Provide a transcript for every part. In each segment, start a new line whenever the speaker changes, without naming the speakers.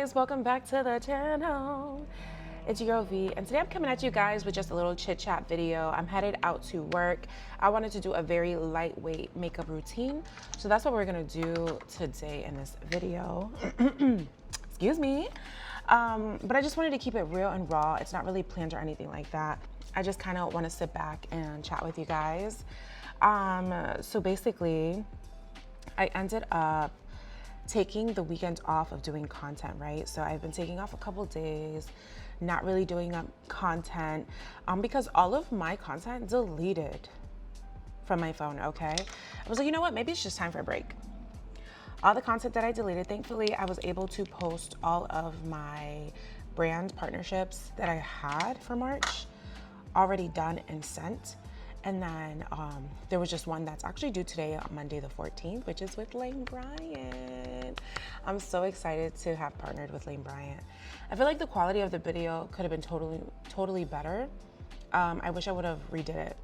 guys, welcome back to the channel. It's your girl V, and today I'm coming at you guys with just a little chit chat video. I'm headed out to work. I wanted to do a very lightweight makeup routine, so that's what we're gonna do today in this video. Excuse me. But I just wanted to keep it real and raw. It's not really planned or anything like that. I just kind of want to sit back and chat with you guys. So basically, I ended up taking the weekend off of doing content, right? So I've been taking off a couple days, not really doing content, because all of my content deleted from my phone, okay? I was like, you know what? Maybe it's just time for a break. All the content that I deleted, thankfully, I was able to post all of my brand partnerships that I had for March already done and sent. And then there was just one that's actually due today on Monday the 14th, which is with Lane Bryant. I'm so excited to have partnered with Lane Bryant. I feel like the quality of the video could have been totally better. I wish I would have redid it,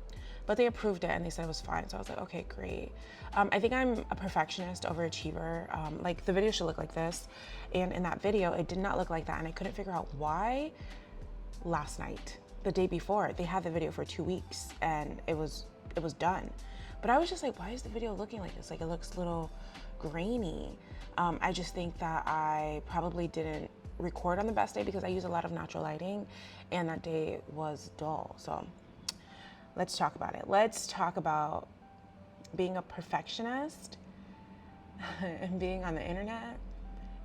but they approved it and they said it was fine. So I was like, okay, great. I think I'm a perfectionist, overachiever. Like the video should look like this. And in that video, it did not look like that. And I couldn't figure out why. Last night, the day before, they had the video for 2 weeks and it was done. But I was just like, why is the video looking like this? Like it looks a little grainy. I just think that I probably didn't record on the best day because I use a lot of natural lighting and that day was dull. So let's talk about it. Let's talk about being a perfectionist and being on the internet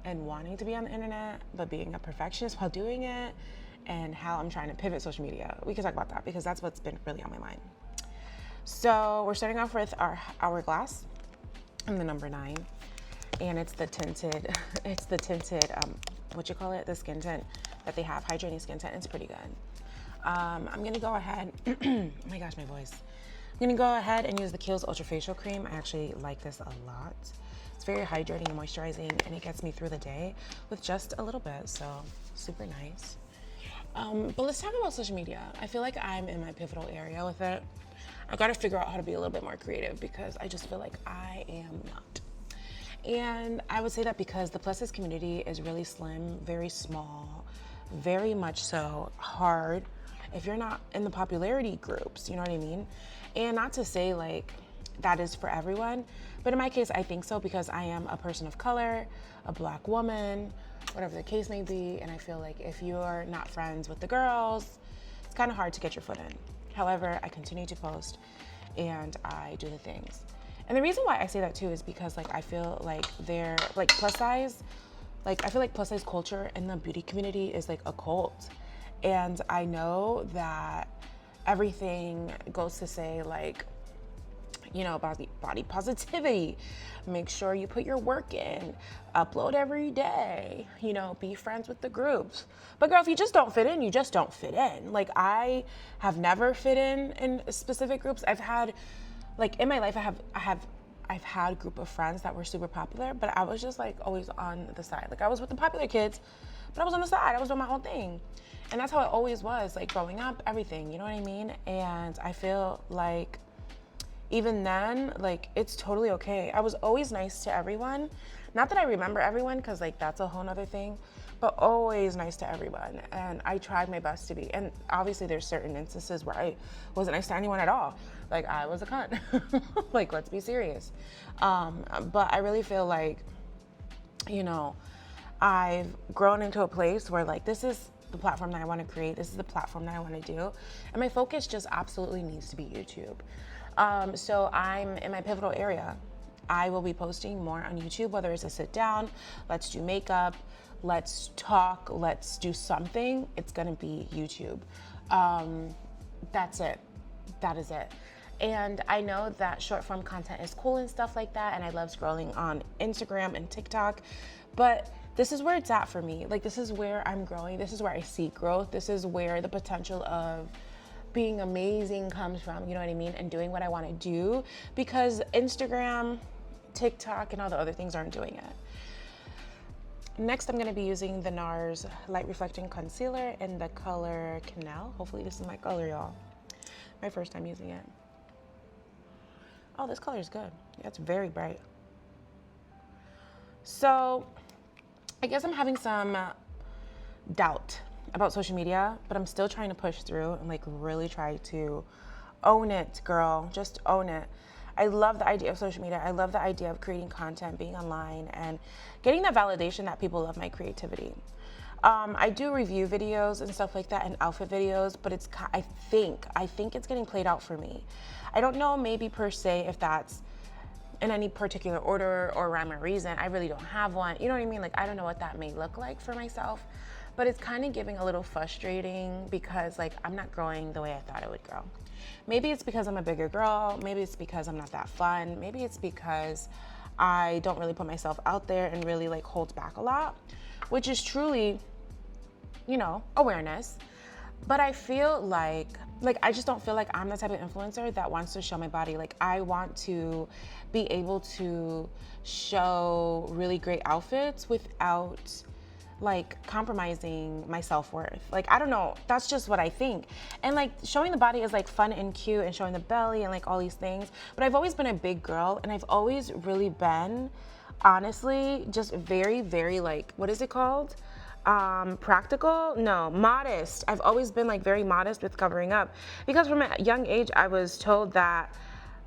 and wanting to be on the internet, but being a perfectionist while doing it, and how I'm trying to pivot social media. We can talk about that because that's what's been really on my mind. So we're starting off with our hourglass and the number 9. And it's the tinted, what you call it? The skin tint that they have, hydrating skin tint. It's pretty good. I'm gonna go ahead, oh my gosh, my voice. I'm gonna go ahead and use the Kiehl's Ultra Facial Cream. I actually like this a lot. It's very hydrating and moisturizing, and it gets me through the day with just a little bit, so super nice. But let's talk about social media. I feel like I'm in my pivotal area with it. I gotta figure out how to be a little bit more creative because I just feel like I am not. And I would say that because the plus size community is really slim, very small, very much so hard if you're not in the popularity groups, you know what I mean? And not to say like that is for everyone, but in my case, I think so because I am a person of color, a Black woman, whatever the case may be. And I feel like if you're not friends with the girls, it's kind of hard to get your foot in. However, I continue to post and I do the things. And the reason why I say that too is because like I feel like they're like plus size, like I feel like plus size culture in the beauty community is like a cult. And I know that everything goes to say like, you know, about body positivity, make sure you put your work in, upload every day, you know, be friends with the groups. But girl, if you just don't fit in, you just don't fit in. Like I have never fit in specific groups. I've had, like in my life, I've had a group of friends that were super popular, but I was just like always on the side. Like I was with the popular kids, but I was on the side. I was doing my own thing. And that's how it always was, like growing up, everything, you know what I mean? And I feel like even then, like it's totally okay. I was always nice to everyone. Not that I remember everyone, because like that's a whole nother thing, but always nice to everyone. And I tried my best to be. And obviously there's certain instances where I wasn't nice to anyone at all. Like I was a cunt. Like, let's be serious. But I really feel like, you know, I've grown into a place where like, this is the platform that I want to create. This is the platform that I want to do. And my focus just absolutely needs to be YouTube. So I'm in my pivotal area. I will be posting more on YouTube, whether it's a sit down, let's do makeup, let's talk, let's do something. It's going to be YouTube. That's it. That is it. And I know that short form content is cool and stuff like that. And I love scrolling on Instagram and TikTok, but this is where it's at for me. Like, this is where I'm growing. This is where I see growth. This is where the potential of being amazing comes from, you know what I mean? And doing what I want to do, because Instagram, TikTok, and all the other things aren't doing it. Next, I'm going to be using the NARS Light Reflecting Concealer in the color Canal. Hopefully this is my color, y'all. My first time using it. Oh, this color is good. Yeah, it's very bright. So I guess I'm having some doubt about social media, but I'm still trying to push through and like really try to own it, girl. Just own it. I love the idea of social media. I love the idea of creating content, being online, and getting that validation that people love my creativity. I do review videos and stuff like that and outfit videos, but I think it's getting played out for me. I don't know maybe per se if that's in any particular order or rhyme or reason. I really don't have one. You know what I mean? Like, I don't know what that may look like for myself, but it's kind of giving a little frustrating because like I'm not growing the way I thought I would grow. Maybe it's because I'm a bigger girl. Maybe it's because I'm not that fun. Maybe it's because I don't really put myself out there and really like hold back a lot, which is truly, you know, awareness. But I feel like I just don't feel like I'm the type of influencer that wants to show my body. Like, I want to be able to show really great outfits without like compromising my self-worth. Like, I don't know, that's just what I think. And like showing the body is like fun and cute and showing the belly and like all these things. But I've always been a big girl and I've always really been, honestly, just very, very like, what is it called? Practical? No, modest. I've always been like very modest with covering up because from a young age I was told that,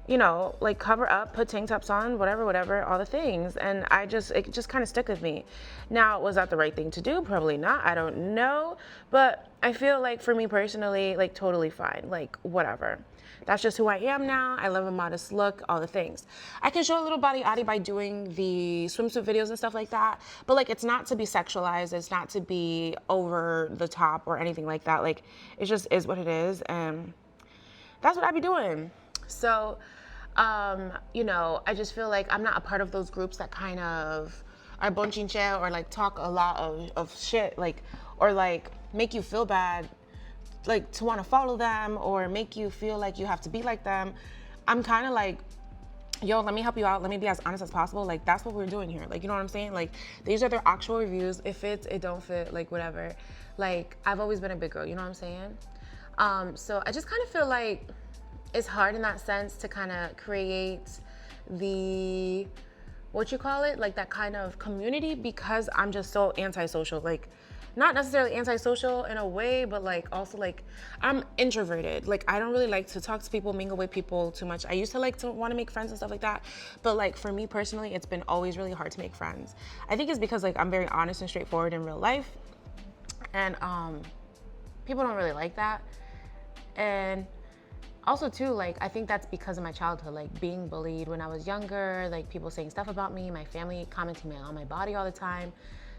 you know, like cover up, put tank tops on, whatever, all the things. And it just kind of stuck with me. Now, was that the right thing to do? Probably not. I don't know. But I feel like for me personally, like totally fine, like whatever. That's just who I am now. I love a modest look, all the things. I can show a little body by doing the swimsuit videos and stuff like that, but like it's not to be sexualized, it's not to be over the top or anything like that. Like, it just is what it is, and that's what I be doing. So, you know, I just feel like I'm not a part of those groups that kind of are bonchinche or like talk a lot of shit, like, or like make you feel bad, like to want to follow them or make you feel like you have to be like them. I'm kind of like, yo, let me help you out. Let me be as honest as possible. Like, that's what we're doing here. Like, you know what I'm saying? Like, these are their actual reviews. It fits, it don't fit, like whatever. Like, I've always been a big girl, you know what I'm saying? So I just kind of feel like it's hard in that sense to kind of create the, what you call it? Like that kind of community because I'm just so antisocial. Like, not necessarily antisocial in a way, but like also like I'm introverted. Like, I don't really like to talk to people, mingle with people too much. I used to like to want to make friends and stuff like that. But like for me personally, it's been always really hard to make friends. I think it's because like I'm very honest and straightforward in real life. And people don't really like that. And also too, like, I think that's because of my childhood, like being bullied when I was younger, like people saying stuff about me, my family commenting on my body all the time,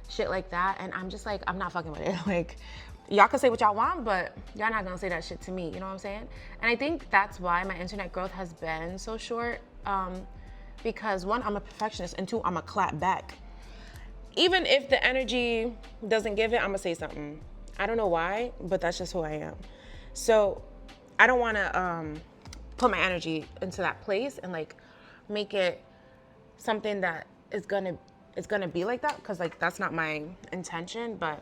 shit like that. And I'm just like, I'm not fucking with it. Like, y'all can say what y'all want, but y'all not gonna say that shit to me, you know what I'm saying? And I think that's why my internet growth has been so short, because one, I'm a perfectionist, and two, I'm a clap back. Even if the energy doesn't give it, I'm gonna say something. I don't know why, but that's just who I am. So I don't wanna put my energy into that place and like make it something that is gonna be like that, because like that's not my intention. But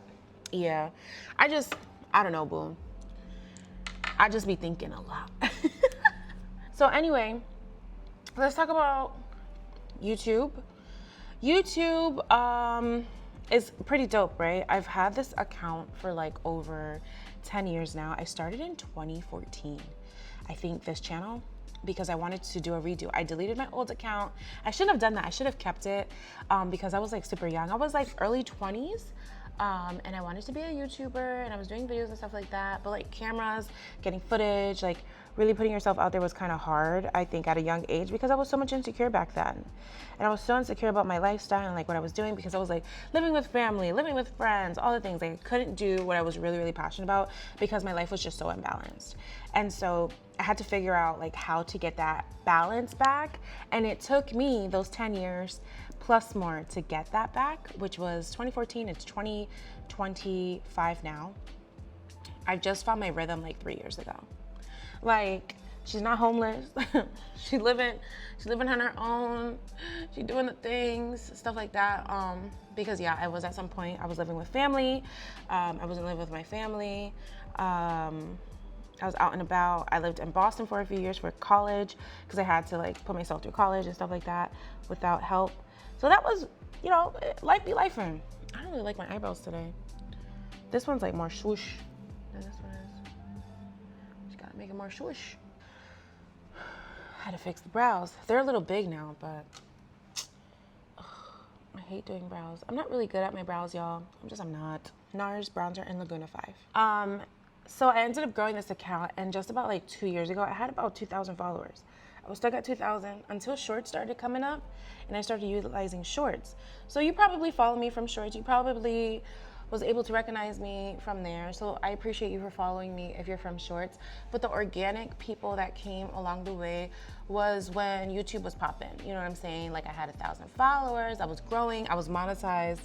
yeah, I don't know, boo. I just be thinking a lot. So anyway, let's talk about YouTube. YouTube is pretty dope, right? I've had this account for like over 10 years now. I started in 2014, I think, this channel, because I wanted to do a redo. I deleted my old account. I shouldn't have done that. I should have kept it because I was like super young. I was like early 20s. And I wanted to be a YouTuber, and I was doing videos and stuff like that. But like cameras, getting footage, like really putting yourself out there was kind of hard, I think, at a young age, because I was so much insecure back then. And I was so insecure about my lifestyle and like what I was doing, because I was like living with family, living with friends, all the things. Like, I couldn't do what I was really, really passionate about because my life was just so imbalanced. And so I had to figure out like how to get that balance back. And it took me those 10 years plus more to get that back, which was 2014. It's 2025 now. I just found my rhythm like 3 years ago. Like, she's not homeless. She's living on her own. She's doing the things, stuff like that. Because yeah, I was at some point, I was living with family. I wasn't living with my family. I was out and about. I lived in Boston for a few years for college because I had to like put myself through college and stuff like that without help. So that was, you know, life be lifing. I don't really like my eyebrows today. This one's like more swoosh than this one is. Just gotta make it more swoosh. Had to fix the brows. They're a little big now, but I hate doing brows. I'm not really good at my brows, y'all. I'm not. NARS bronzer in Laguna 5. So I ended up growing this account, and just about like 2 years ago, I had about 2,000 followers. I was stuck at 2,000 until shorts started coming up, and I started utilizing shorts. So you probably follow me from shorts. You probably was able to recognize me from there. So I appreciate you for following me if you're from shorts. But the organic people that came along the way was when YouTube was popping. You know what I'm saying? Like I had 1,000 followers, I was growing, I was monetized,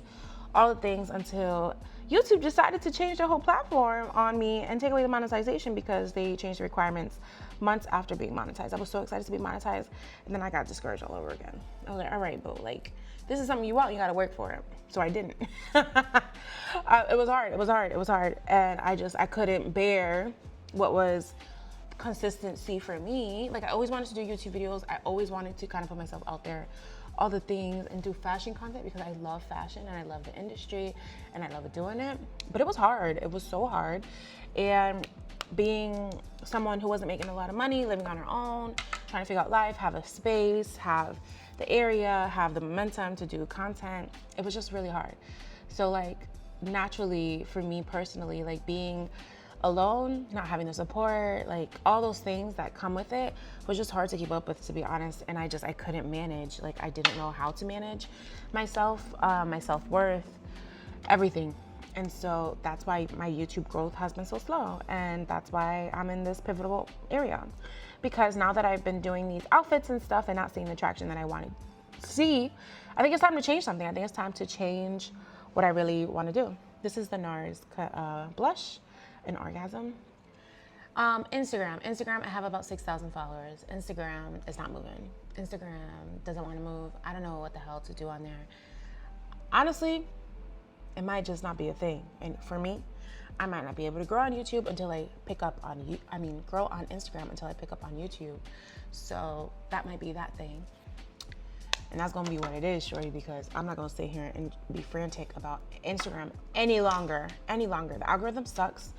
all the things, until YouTube decided to change the whole platform on me and take away the monetization because they changed the requirements months after being monetized. I was so excited to be monetized, and then I got discouraged all over again. I was like, all right, boo, like, this is something you want, you gotta work for it. So I didn't. It was hard. And I couldn't bear what was consistency for me. Like I always wanted to do YouTube videos. I always wanted to kind of put myself out there, all the things, and do fashion content because I love fashion and I love the industry and I love doing it. But it was hard. It was so hard. And being someone who wasn't making a lot of money, living on her own, trying to figure out life, have a space, have the area, have the momentum to do content, it was just really hard. So like naturally for me personally, like being alone, not having the support, like all those things that come with it was just hard to keep up with, to be honest. And I couldn't manage. Like I didn't know how to manage myself, my self-worth, everything. And so that's why my YouTube growth has been so slow. And that's why I'm in this pivotal area. Because now that I've been doing these outfits and stuff and not seeing the traction that I want to see, I think it's time to change something. I think it's time to change what I really want to do. This is the NARS blush in Orgasm. Instagram, I have about 6,000 followers. Instagram is not moving. Instagram doesn't want to move. I don't know what the hell to do on there. Honestly, it might just not be a thing. And for me, I might not be able to grow on YouTube until I pick up on grow on Instagram until I pick up on YouTube. So that might be that thing. And that's gonna be what it is, shorty, because I'm not gonna sit here and be frantic about Instagram any longer. The algorithm sucks,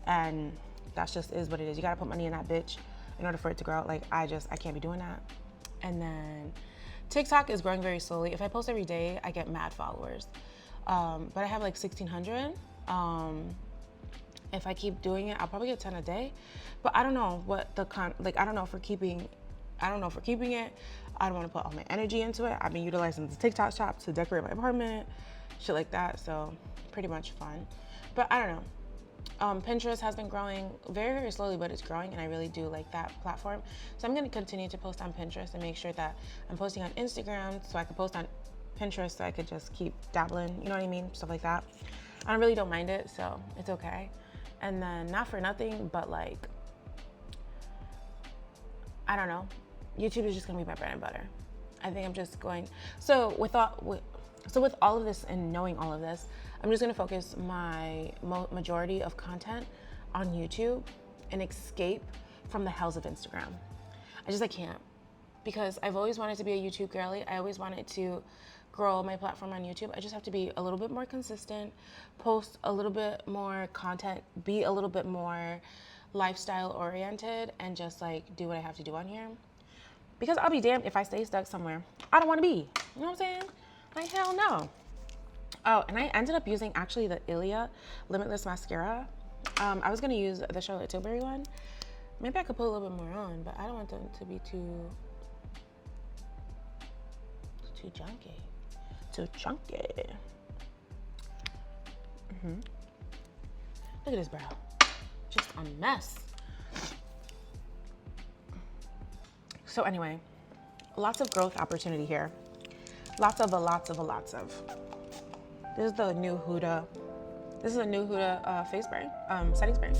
and that's just is what it is. You gotta put money in that bitch in order for it to grow. Like I can't be doing that. And then TikTok is growing very slowly. If I post every day, I get mad followers. But I have like 1,600. If I keep doing it, I'll probably get 10 a day. But I don't know what I don't know if we're keeping it. I don't want to put all my energy into it. I've been utilizing the TikTok shop to decorate my apartment, shit like that. So pretty much fun. But I don't know. Pinterest has been growing very, very slowly, but it's growing, and I really do like that platform. So I'm going to continue to post on Pinterest and make sure that I'm posting on Instagram so I can post on Pinterest so I could just keep dabbling, you know what I mean? Stuff like that. I really don't mind it, so it's okay. And then not for nothing, but like, I don't know. YouTube is just gonna be my bread and butter. I think I'm just going, so with all of this and knowing all of this, I'm just gonna focus my majority of content on YouTube and escape from the hells of Instagram. I can't, because I've always wanted to be a YouTube girly. I always wanted to grow my platform on YouTube. I just have to be a little bit more consistent, post a little bit more content, be a little bit more lifestyle oriented, and just like do what I have to do on here. Because I'll be damned if I stay stuck somewhere I don't want to be. You know what I'm saying? Like hell no. Oh, and I ended up using actually the Ilia Limitless Mascara. I was gonna use the Charlotte Tilbury one. Maybe I could put a little bit more on, but I don't want them to be too junky. Too chunky. Look at this brow. Just a mess. So anyway, lots of growth opportunity here. Lots of. This is the new Huda. Face spray, setting spray.